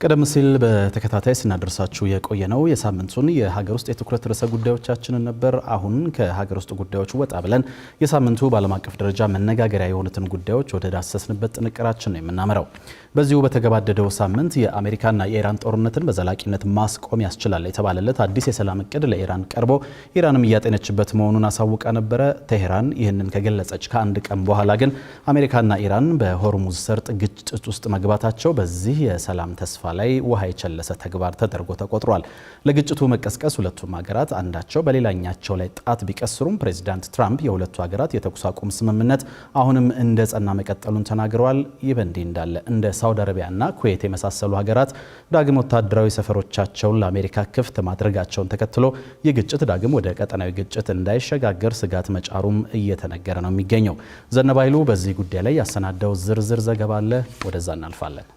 ቀደም ሲል በተከታታይ ስናደርሳችሁ የቆየነው የሳምንቱን የሀገር ውስጥ የትኩረት ርዕሰ ጉዳዮቻችንን ነበር። አሁን ከሀገር ውስጥ ጉዳዮች ወጣ ብለን የሳምንቱ በዓለም አቀፍ ደረጃ መነጋገሪያ የሆኑትን ጉዳዮች ወደ ዳሰስንበት ጥንቅራችን ነው የምናመራው። በዚሁ በተገባደደው ሳምንት የአሜሪካና የኢራን ጦርነትን በዘላቂነት ማስቆም ያስችላል የተባለለት አዲስ የሰላም እቅድ ለኢራን ቀርቦ ኢራንም እያጤነችበት መሆኑን አሳውቃ ነበረ። ቴሄራን ይህንን ከገለጸች ከአንድ ቀን በኋላ ግን አሜሪካና ኢራን በሆርሙዝ ሰርጥ ግጭት ውስጥ መግባታቸው በዚህ የሰላም ተስፋ ላይ ውሃ የቸለሰ ተግባር ተደርጎ ተቆጥሯል። ለግጭቱ መቀስቀስ ሁለቱም ሀገራት አንዳቸው በሌላኛቸው ላይ ጣት ቢቀስሩም ፕሬዚዳንት ትራምፕ የሁለቱ ሀገራት የተኩስ አቁም ስምምነት አሁንም እንደ ጸና መቀጠሉን ተናግረዋል። ይህ በእንዲህ እንዳለ እንደ ሳውዲ አረቢያና ኩዌት የመሳሰሉ ሀገራት ዳግም ወታደራዊ ሰፈሮቻቸውን ለአሜሪካ ክፍት ማድረጋቸውን ተከትሎ ይህ ግጭት ዳግም ወደ ቀጠናዊ ግጭት እንዳይሸጋገር ስጋት መጫሩም እየተነገረ ነው የሚገኘው። ዘነባይሉ በዚህ ጉዳይ ላይ ያሰናዳው ዝርዝር ዘገባ አለ። ወደዛ እናልፋለን።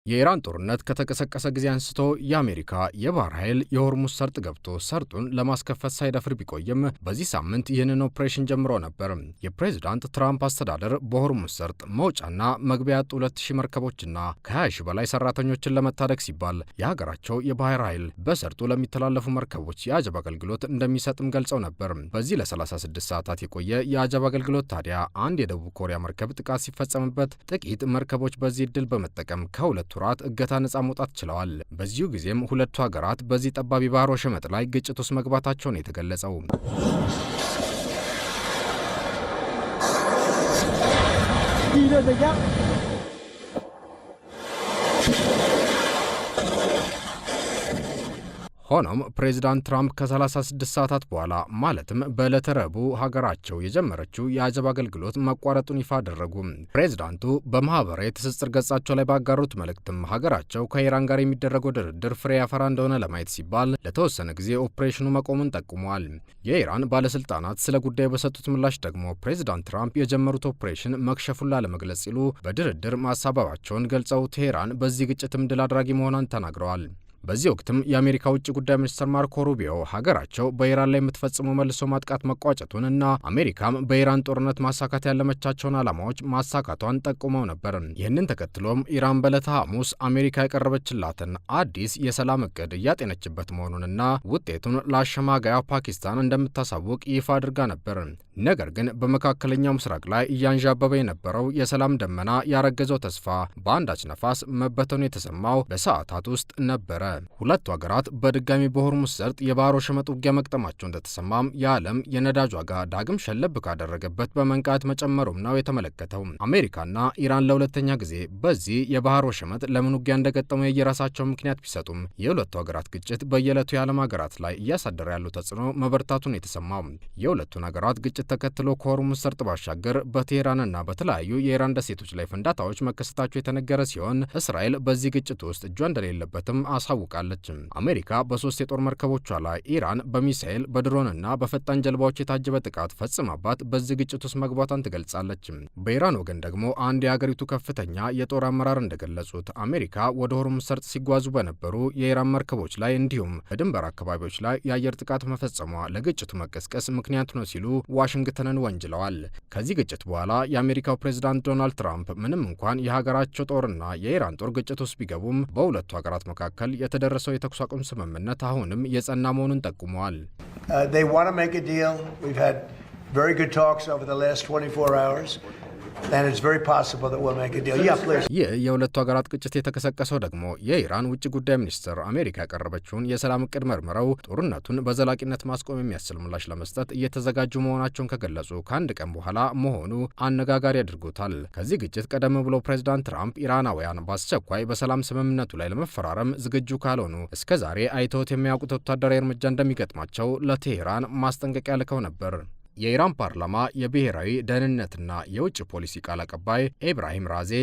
የኢራን ጦርነት ከተቀሰቀሰ ጊዜ አንስቶ የአሜሪካ የባህር ኃይል የሆርሙዝ ሰርጥ ገብቶ ሰርጡን ለማስከፈት ሳይደፍር ቢቆይም በዚህ ሳምንት ይህንን ኦፕሬሽን ጀምሮ ነበር። የፕሬዝዳንት ትራምፕ አስተዳደር በሆርሙዝ ሰርጥ መውጫና መግቢያ ያጡ 2000 መርከቦችና ከ20 በላይ ሰራተኞችን ለመታደግ ሲባል የሀገራቸው የባህር ኃይል በሰርጡ ለሚተላለፉ መርከቦች የአጀብ አገልግሎት እንደሚሰጥም ገልጸው ነበር። በዚህ ለ36 ሰዓታት የቆየ የአጀብ አገልግሎት ታዲያ አንድ የደቡብ ኮሪያ መርከብ ጥቃት ሲፈጸምበት ጥቂት መርከቦች በዚህ እድል በመጠቀም ከሁለቱ ራት እገታ ነጻ መውጣት ችለዋል። በዚሁ ጊዜም ሁለቱ ሀገራት በዚህ ጠባብ ባህር ወሽመጥ ላይ ግጭት ውስጥ መግባታቸው ነው የተገለጸው። ሆኖም ፕሬዚዳንት ትራምፕ ከ36 ሰዓታት በኋላ ማለትም በዕለተ ረቡዕ ሀገራቸው የጀመረችው የአጀብ አገልግሎት መቋረጡን ይፋ አደረጉ። ፕሬዚዳንቱ በማህበራዊ ትስስር ገጻቸው ላይ ባጋሩት መልእክትም ሀገራቸው ከኢራን ጋር የሚደረገው ድርድር ፍሬ ያፈራ እንደሆነ ለማየት ሲባል ለተወሰነ ጊዜ ኦፕሬሽኑ መቆሙን ጠቁመዋል። የኢራን ባለስልጣናት ስለ ጉዳዩ በሰጡት ምላሽ ደግሞ ፕሬዚዳንት ትራምፕ የጀመሩት ኦፕሬሽን መክሸፉን ላለመግለጽ ሲሉ በድርድር ማሳባባቸውን ገልጸው ቴሄራን በዚህ ግጭትም ድል አድራጊ መሆኗን ተናግረዋል። በዚህ ወቅትም የአሜሪካ ውጭ ጉዳይ ሚኒስትር ማርኮ ሩቢዮ ሀገራቸው በኢራን ላይ የምትፈጽመው መልሶ ማጥቃት መቋጨቱን እና አሜሪካም በኢራን ጦርነት ማሳካት ያለመቻቸውን ዓላማዎች ማሳካቷን ጠቁመው ነበር። ይህንን ተከትሎም ኢራን በዕለተ ሐሙስ አሜሪካ ያቀረበችላትን አዲስ የሰላም እቅድ እያጤነችበት መሆኑንና ውጤቱን ለአሸማጋያ ፓኪስታን እንደምታሳውቅ ይፋ አድርጋ ነበር። ነገር ግን በመካከለኛው ምስራቅ ላይ እያንዣበበ የነበረው የሰላም ደመና ያረገዘው ተስፋ በአንዳች ነፋስ መበተኑ የተሰማው በሰዓታት ውስጥ ነበረ። ሁለቱ ሀገራት በድጋሚ በሆርሙዝ ሰርጥ የባህር ወሽመጥ ውጊያ መቅጠማቸው እንደተሰማም የዓለም የነዳጅ ዋጋ ዳግም ሸለብ ካደረገበት በመንቃት መጨመሩም ነው የተመለከተው። አሜሪካና ኢራን ለሁለተኛ ጊዜ በዚህ የባህር ወሽመጥ ለምን ውጊያ እንደገጠሙ የየራሳቸው ምክንያት ቢሰጡም የሁለቱ ሀገራት ግጭት በየዕለቱ የዓለም ሀገራት ላይ እያሳደረ ያለው ተጽዕኖ መበርታቱን የተሰማው የሁለቱን ሀገራት ግጭት ተከትሎ ከሆርሙዝ ሰርጥ ባሻገር በቴሄራንና በተለያዩ የኢራን ደሴቶች ላይ ፍንዳታዎች መከሰታቸው የተነገረ ሲሆን እስራኤል በዚህ ግጭት ውስጥ እጇ እንደሌለበትም አሳውቃለች። አሜሪካ በ3 የጦር መርከቦቿ ላይ ኢራን በሚሳኤል በድሮንና በፈጣን ጀልባዎች የታጀበ ጥቃት ፈጽማባት በዚህ ግጭት ውስጥ መግባቷን ትገልጻለች። በኢራን ወገን ደግሞ አንድ የሀገሪቱ ከፍተኛ የጦር አመራር እንደገለጹት አሜሪካ ወደ ሆርሙዝ ሰርጥ ሲጓዙ በነበሩ የኢራን መርከቦች ላይ እንዲሁም በድንበር አካባቢዎች ላይ የአየር ጥቃት መፈጸሟ ለግጭቱ መቀስቀስ ምክንያት ነው ሲሉ ዋሽንግተንን ወንጅለዋል። ከዚህ ግጭት በኋላ የአሜሪካው ፕሬዝዳንት ዶናልድ ትራምፕ ምንም እንኳን የሀገራቸው ጦርና የኢራን ጦር ግጭት ውስጥ ቢገቡም በሁለቱ ሀገራት መካከል የተደረሰው የተኩስ አቁም ስምምነት አሁንም የጸና መሆኑን ጠቁመዋል። ይህ የሁለቱ ሀገራት ግጭት የተቀሰቀሰው ደግሞ የኢራን ውጭ ጉዳይ ሚኒስትር አሜሪካ ያቀረበችውን የሰላም እቅድ መርምረው ጦርነቱን በዘላቂነት ማስቆም የሚያስችል ምላሽ ለመስጠት እየተዘጋጁ መሆናቸውን ከገለጹ ከአንድ ቀን በኋላ መሆኑ አነጋጋሪ አድርጎታል። ከዚህ ግጭት ቀደም ብሎ ፕሬዚዳንት ትራምፕ ኢራናውያን በአስቸኳይ በሰላም ስምምነቱ ላይ ለመፈራረም ዝግጁ ካልሆኑ እስከዛሬ አይተውት የሚያውቁት ወታደራዊ እርምጃ እንደሚገጥማቸው ለቴሄራን ማስጠንቀቂያ ልከው ነበር። የኢራን ፓርላማ የብሔራዊ ደህንነትና የውጭ ፖሊሲ ቃል አቀባይ ኢብራሂም ራዜ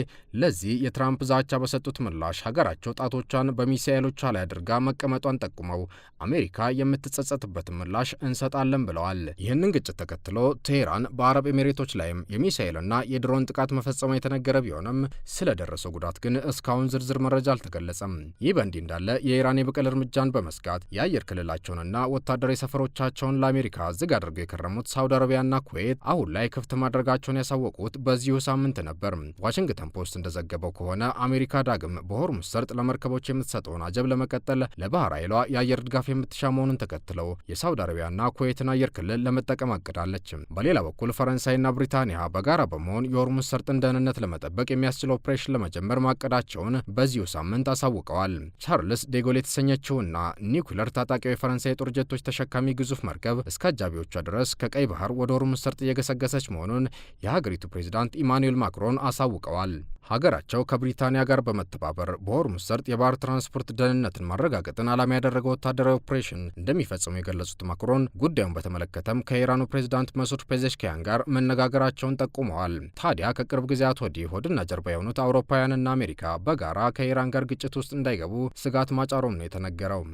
ለዚህ የትራምፕ ዛቻ በሰጡት ምላሽ ሀገራቸው ጣቶቿን በሚሳኤሎቿ ላይ አድርጋ መቀመጧን ጠቁመው አሜሪካ የምትጸጸትበትን ምላሽ እንሰጣለን ብለዋል። ይህንን ግጭት ተከትሎ ቴሄራን በአረብ ኤሚሬቶች ላይም የሚሳኤልና የድሮን ጥቃት መፈጸሟ የተነገረ ቢሆንም ስለደረሰው ጉዳት ግን እስካሁን ዝርዝር መረጃ አልተገለጸም። ይህ በእንዲህ እንዳለ የኢራን የበቀል እርምጃን በመስጋት የአየር ክልላቸውንና ወታደራዊ ሰፈሮቻቸውን ለአሜሪካ ዝግ አድርገው የከረሙት ሳውዲ አረቢያና ኩዌት አሁን ላይ ክፍት ማድረጋቸውን ያሳወቁት በዚሁ ሳምንት ነበር። ዋሽንግተን ፖስት እንደዘገበው ከሆነ አሜሪካ ዳግም በሆርሙዝ ሰርጥ ለመርከቦች የምትሰጠውን አጀብ ለመቀጠል ለባህር ኃይሏ የአየር ድጋፍ የምትሻ መሆኑን ተከትለው የሳውዲ አረቢያና ኩዌትን አየር ክልል ለመጠቀም አቅዳለች። በሌላ በኩል ፈረንሳይና ብሪታንያ በጋራ በመሆን የሆርሙዝ ሰርጥን ደህንነት ለመጠበቅ የሚያስችል ኦፕሬሽን ለመጀመር ማቀዳቸውን በዚሁ ሳምንት አሳውቀዋል። ቻርልስ ዴጎል የተሰኘችውና ኒውክለር ታጣቂው የፈረንሳይ የጦር ጀቶች ተሸካሚ ግዙፍ መርከብ እስከ አጃቢዎቿ ድረስ ከቀይ ባህር ወደ ሆርሙዝ ሰርጥ እየገሰገሰች መሆኑን የሀገሪቱ ፕሬዚዳንት ኢማኑኤል ማክሮን አሳውቀዋል። ሀገራቸው ከብሪታንያ ጋር በመተባበር በሆርሙዝ ሰርጥ የባህር ትራንስፖርት ደህንነትን ማረጋገጥን ዓላማ ያደረገ ወታደራዊ ኦፕሬሽን እንደሚፈጽሙ የገለጹት ማክሮን ጉዳዩን በተመለከተም ከኢራኑ ፕሬዝዳንት መሱድ ፔዜሽኪያን ጋር መነጋገራቸውን ጠቁመዋል። ታዲያ ከቅርብ ጊዜያት ወዲህ ሆድና ጀርባ የሆኑት አውሮፓውያንና አሜሪካ በጋራ ከኢራን ጋር ግጭት ውስጥ እንዳይገቡ ስጋት ማጫሮም ነው የተነገረው።